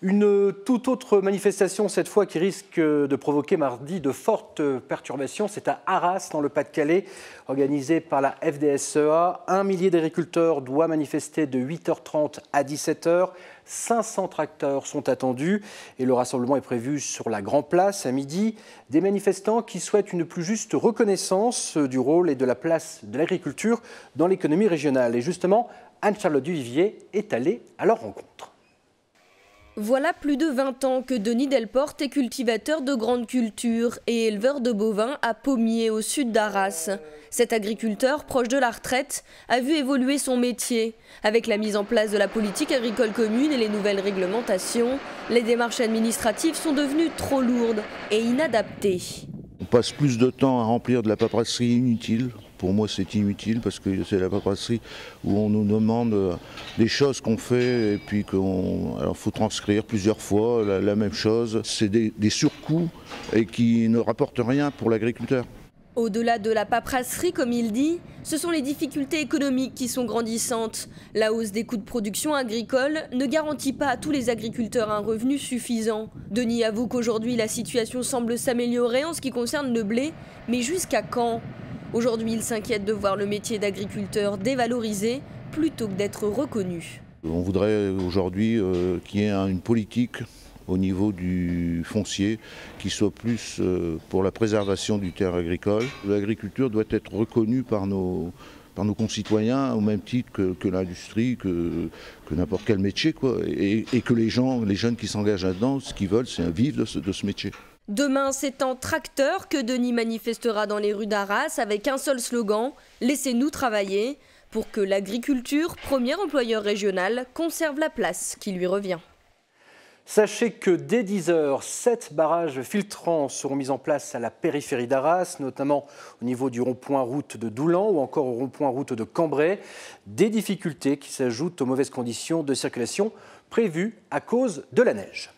Une toute autre manifestation, cette fois, qui risque de provoquer mardi de fortes perturbations. C'est à Arras, dans le Pas-de-Calais, organisé par la FDSEA. 1 millier d'agriculteurs doit manifester de 8h30 à 17h. 500 tracteurs sont attendus et le rassemblement est prévu sur la Grand Place à midi. Des manifestants qui souhaitent une plus juste reconnaissance du rôle et de la place de l'agriculture dans l'économie régionale. Et justement, Anne-Charlotte Duvivier est allée à leur rencontre. Voilà plus de 20 ans que Denis Delporte est cultivateur de grandes cultures et éleveur de bovins à Pommiers, au sud d'Arras. Cet agriculteur, proche de la retraite, a vu évoluer son métier. Avec la mise en place de la politique agricole commune et les nouvelles réglementations, les démarches administratives sont devenues trop lourdes et inadaptées. On passe plus de temps à remplir de la paperasserie inutile. Pour moi, c'est inutile parce que c'est la paperasserie où on nous demande des choses qu'on fait et puis alors faut transcrire plusieurs fois la même chose. C'est des surcoûts et qui ne rapportent rien pour l'agriculteur. Au-delà de la paperasserie, comme il dit, ce sont les difficultés économiques qui sont grandissantes. La hausse des coûts de production agricole ne garantit pas à tous les agriculteurs un revenu suffisant. Denis avoue qu'aujourd'hui, la situation semble s'améliorer en ce qui concerne le blé, mais jusqu'à quand ? Aujourd'hui, il s'inquiète de voir le métier d'agriculteur dévalorisé plutôt que d'être reconnu. On voudrait aujourd'hui qu'il y ait une politique au niveau du foncier qui soit plus pour la préservation du terre agricole. L'agriculture doit être reconnue par nos concitoyens au même titre que l'industrie, que n'importe quel métier, quoi. Et que les jeunes qui s'engagent là-dedans, ce qu'ils veulent, c'est vivre de ce métier. Demain, c'est en tracteur que Denis manifestera dans les rues d'Arras avec un seul slogan « Laissez-nous travailler » pour que l'agriculture, premier employeur régional, conserve la place qui lui revient. Sachez que dès 10h, 7 barrages filtrants seront mis en place à la périphérie d'Arras, notamment au niveau du rond-point route de Doulan ou encore au rond-point route de Cambrai. Des difficultés qui s'ajoutent aux mauvaises conditions de circulation prévues à cause de la neige.